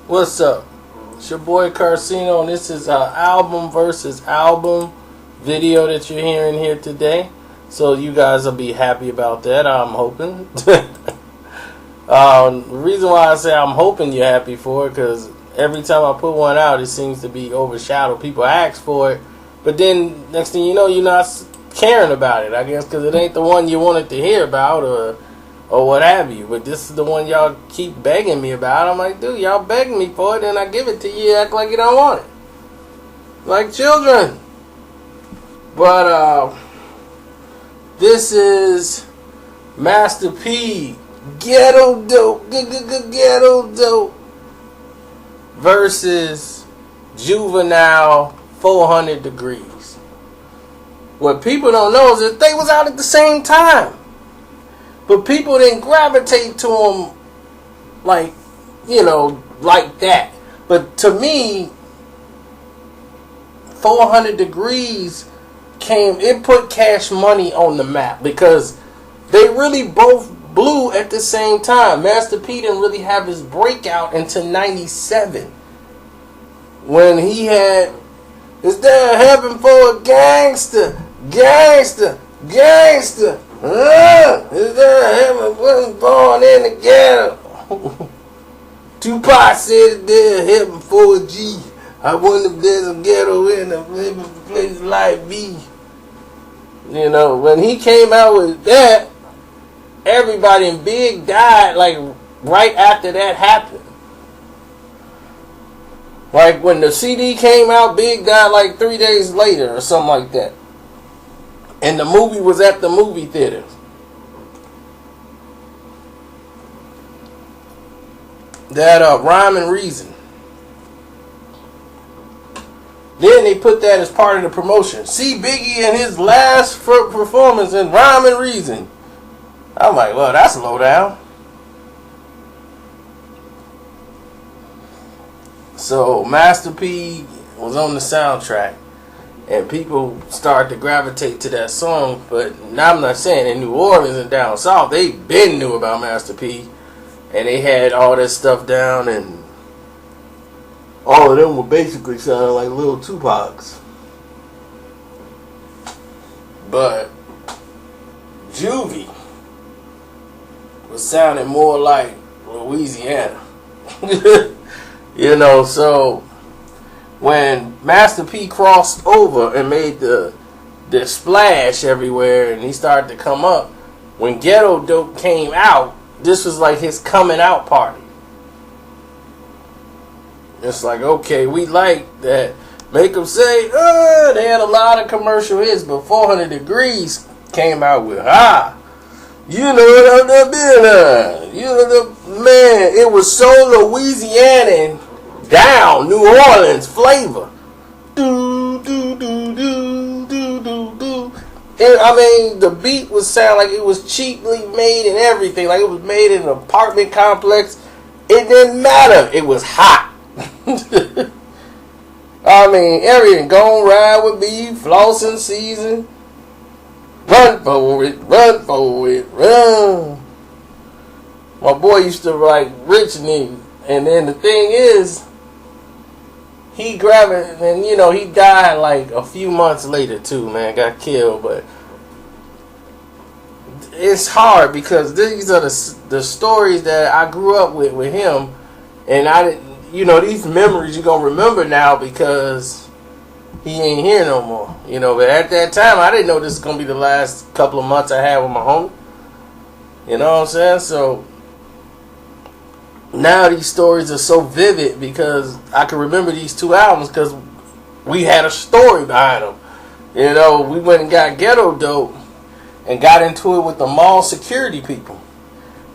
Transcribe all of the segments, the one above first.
What's up? It's your boy Carcino, and this is our album versus album video that you're hearing here today. So you guys will be happy about that, I'm hoping. The reason why I say I'm hoping you're happy for it, because every time I put one out, it seems to be overshadowed. People ask for it, but then next thing you know, you're not caring about it, I guess, because it ain't the one you wanted to hear about or what have you. But this is the one y'all keep begging me about. I'm like, dude, y'all begging me for it, and I give it to you, act like you don't want it. Like children. But, this is Master P Ghetto Dope, Ghetto Dope versus Juvenile 400 Degreez. What people don't know is that they was out at the same time. But people didn't gravitate to them like, like that. But to me, 400 Degreez it put Cash Money on the map because they really both blew at the same time. Master P didn't really have his breakout until 97. When he had, is there heaven for a gangster, gangster, gangster? Is there heaven wasn't born in the ghetto? Tupac said there heaven for a G. I wonder if there's a ghetto in a place like me. When he came out with that, everybody in Big died like right after that happened. Like when the CD came out, Big died like 3 days later or something like that. And the movie was at the movie theater. That Rhyme and Reason. Then they put that as part of the promotion. See Biggie in his last performance in Rhyme and Reason. I'm like, well, that's low down. So Master P was on the soundtrack. And people started to gravitate to that song. But now I'm not saying in New Orleans and down south, they been knew about Master P. And they had all that stuff down, and all of them were basically sounding like little Tupacs. But Juvie was sounding more like Louisiana. So when Master P crossed over and made the splash everywhere and he started to come up, when Ghetto Dope came out, this was like his coming out party. It's like, okay, we like that. Make them say, they had a lot of commercial hits, but 400 Degreez came out with, you know what I'm doing, man, it was so Louisiana down, New Orleans flavor. Do, do, do, do, do, do, do. And, the beat would sound like it was cheaply made and everything, like it was made in an apartment complex. It didn't matter. It was hot. Everything. Gon' ride with me, flossing season. Run for it, run. My boy used to like Rich Nigga. And then the thing is, he grabbed it, and he died like a few months later too, man. Got killed, but it's hard because these are the stories that I grew up with him, and I didn't. These memories you're going to remember now because he ain't here no more. But at that time, I didn't know this was going to be the last couple of months I had with my homie. You know what I'm saying? So now these stories are so vivid because I can remember these two albums because we had a story behind them. We went and got Ghetto Dope and got into it with the mall security people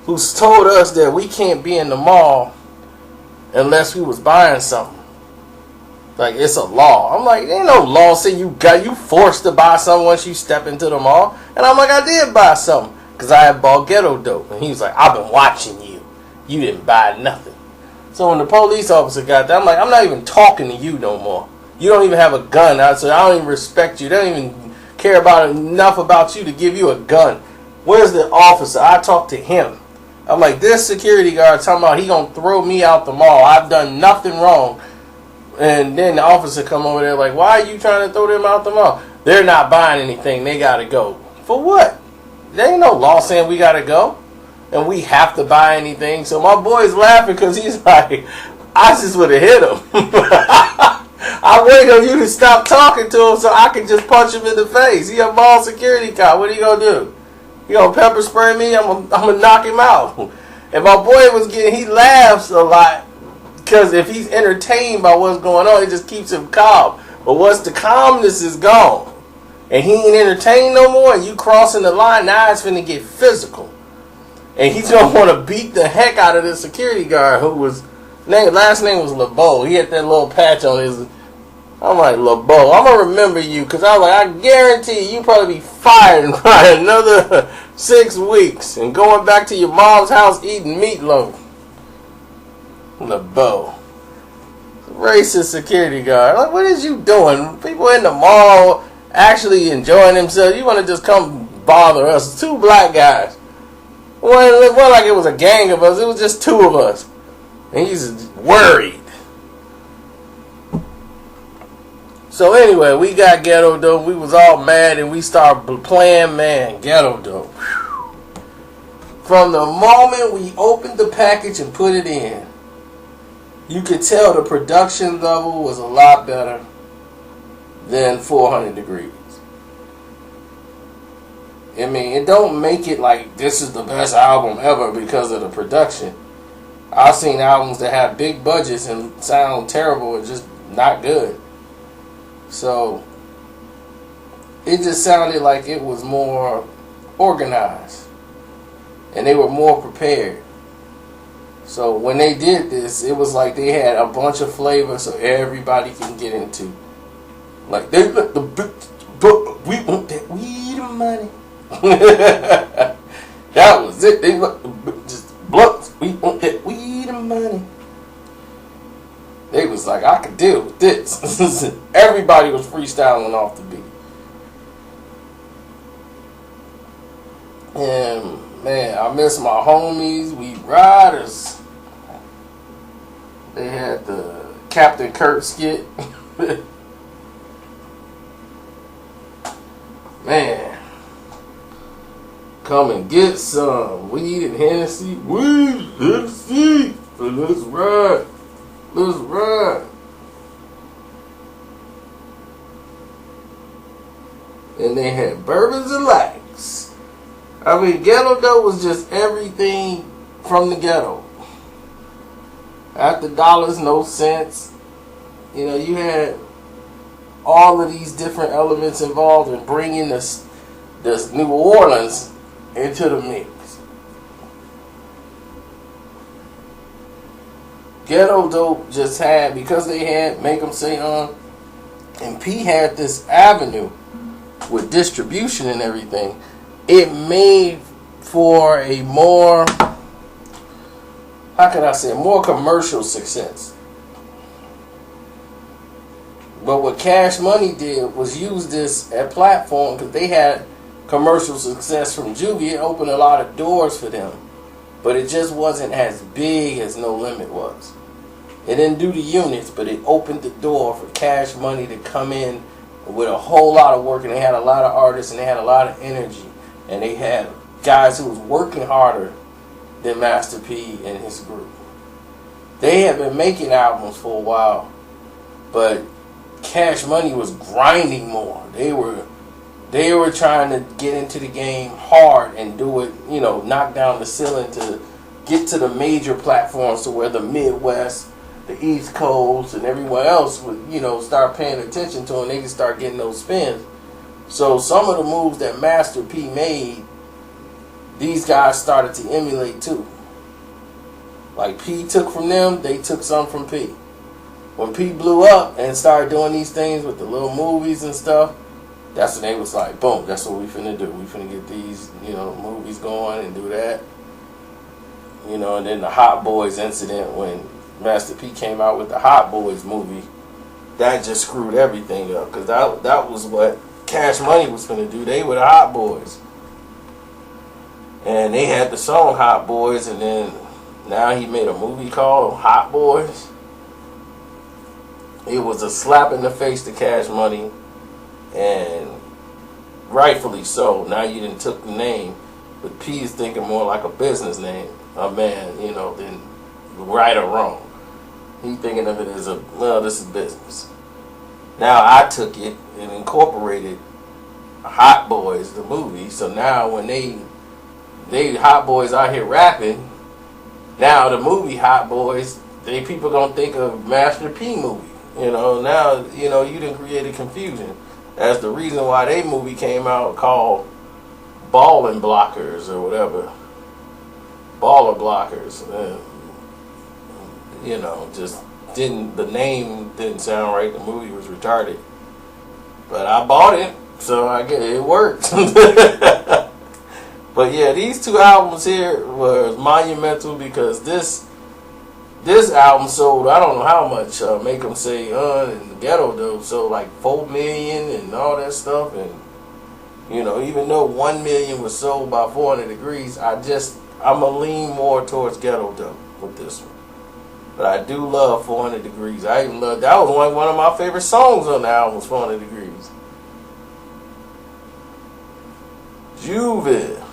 who told us that we can't be in the mall unless we was buying something. Like, it's a law. I'm like, there ain't no law saying you forced to buy something once you step into the mall. And I'm like, I did buy something because I had bought Ghetto Dope. And he was like, I've been watching you. You didn't buy nothing. So when the police officer got there, I'm like, I'm not even talking to you no more. You don't even have a gun. I don't even respect you. They don't even care about enough about you to give you a gun. Where's the officer? I talked to him. I'm like, this security guard talking about he gonna throw me out the mall. I've done nothing wrong. And then the officer come over there like, why are you trying to throw them out the mall? They're not buying anything. They gotta go. For what? There ain't no law saying we gotta go and we have to buy anything. So my boy's laughing because he's like, I just would have hit him. I wait on you to stop talking to him so I can just punch him in the face. He a mall security cop. What are you gonna do? You gonna pepper spray me? I'm gonna knock him out. And my boy he laughs a lot because if he's entertained by what's going on, it just keeps him calm. But once the calmness is gone and he ain't entertained no more, and you crossing the line, now it's finna get physical. And he's gonna want to beat the heck out of this security guard who was last name was LeBeau. He had that little patch on his. I'm like, LeBeau, I'm gonna remember you because I was like, I guarantee you probably be fired in probably another 6 weeks and going back to your mom's house eating meatloaf. LeBeau, racist security guard. Like, what is you doing? People in the mall actually enjoying themselves. You want to just come bother us? 2 black guys. Well, it wasn't like it was a gang of us. It was just 2 of us. And he's worried. So anyway, we got Ghetto Dope. We was all mad and we started playing, man, Ghetto Dope. Whew. From the moment we opened the package and put it in, you could tell the production level was a lot better than 400 Degreez. I mean, it don't make it like this is the best album ever because of the production. I've seen albums that have big budgets and sound terrible or just not good. So it just sounded like it was more organized and they were more prepared. So when they did this, it was like they had a bunch of flavor so everybody can get into. Like they let we want that weed and money. That was it. They let just blunts. We want that weed and money. They was like, I could deal with this. Everybody was freestyling off the beat. And man, I miss my homies. We riders. They had the Captain Kirk skit. Man, come and get some weed and Hennessy. Weed, Hennessy. Let's ride. Let's ride. And they had bourbons and lights. I mean, Ghetto Dope was just everything from the ghetto. After dollars, no cents. You know, you had all of these different elements involved in bringing this New Orleans into the mix. Ghetto Dope just had, because they had Make 'Em Say and P had this avenue with distribution and everything, it made for a more, how can I say, more commercial success. But what Cash Money did was use this as platform because they had commercial success from Juvie. It opened a lot of doors for them. But it just wasn't as big as No Limit was. It didn't do the units, but it opened the door for Cash Money to come in with a whole lot of work. And they had a lot of artists and they had a lot of energy. And they had guys who was working harder than Master P and his group. They had been making albums for a while, but Cash Money was grinding more. They were trying to get into the game hard and do it, you know, knock down the ceiling to get to the major platforms to where the Midwest, the East Coast, and everyone else would, you know, start paying attention to them. They could start getting those spins. So some of the moves that Master P made, these guys started to emulate too. Like P took from them, they took some from P. When P blew up and started doing these things with the little movies and stuff, that's when they was like, boom, that's what we finna do. We finna get these, you know, movies going and do that. You know, and then the Hot Boys incident when Master P came out with the Hot Boys movie, that just screwed everything up. Because that was what Cash Money was finna do. They were the Hot Boys. And they had the song Hot Boys, and then now he made a movie called Hot Boys. It was a slap in the face to Cash Money, and rightfully so. Now you didn't took the name, but P is thinking more like a business name, a man, you know, than right or wrong. He thinking of it as this is business. Now I took it and incorporated Hot Boys, the movie. So now when they Hot Boys out here rapping, now the movie Hot Boys, people gonna think of Master P movie. You know, now you done created confusion. That's the reason why they movie came out called Ballin' Blockers or whatever. Baller Blockers. Just the name didn't sound right. The movie was retarded. But I bought it, so I guess it worked. But yeah, these two albums here were monumental because this album sold, I don't know how much, Make Them Say and Ghetto D sold like 4 million and all that stuff. And even though 1 million was sold by 400 Degreez, I'm going to lean more towards Ghetto D with this one. But I do love 400 Degreez. I even love, that was one of my favorite songs on the album was 400 Degreez. Juvenile.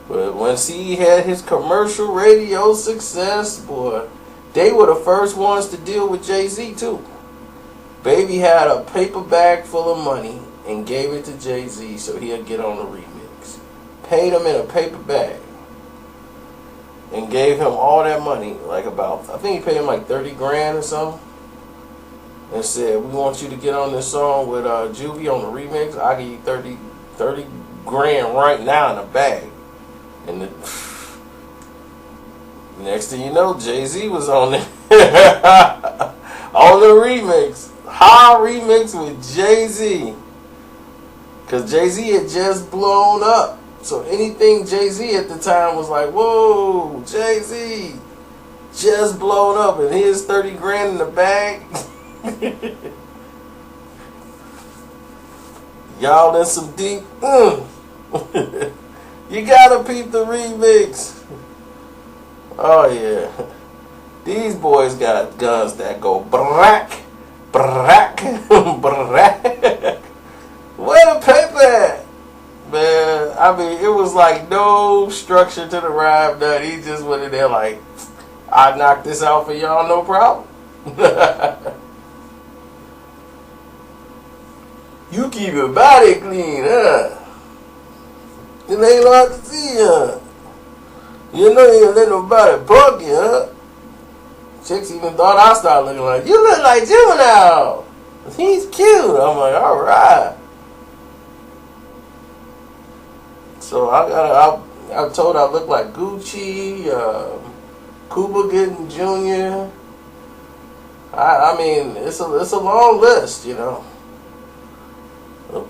But once he had his commercial radio success, boy, they were the first ones to deal with Jay-Z too. Baby had a paper bag full of money and gave it to Jay-Z so he'd get on the remix. Paid him in a paper bag and gave him all that money, I think he paid him like 30 grand or something, and said, we want you to get on this song with Juvie on the remix. I'll give you 30 grand right now in a bag. And next thing you know, Jay-Z was on it. On the remix. High remix with Jay-Z. Because Jay-Z had just blown up. So anything Jay-Z at the time was like, whoa, Jay-Z just blown up. And here's 30 grand in the bag. Y'all in some deep. You gotta peep the remix. Oh yeah. These boys got guns that go brack, brack, brack. Where the paper at? Man, I mean, it was like no structure to the rhyme. None. He just went in there like, I knocked this out for y'all, no problem. You keep your body clean, huh? It ain't hard to see, huh? You know you ain't let nobody punk you, huh? Chicks even thought I started looking like, you look like Juvenile. He's cute. I'm like, all right. So I told I look like Gucci, Cuba Gooding Jr. I mean, it's a long list, The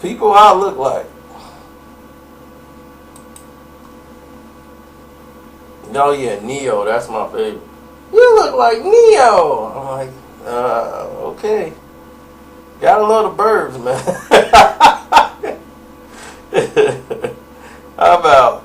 people I look like. Oh yeah, Neo, that's my favorite. You look like Neo. I'm like, okay. Gotta love the Burbs, man. How about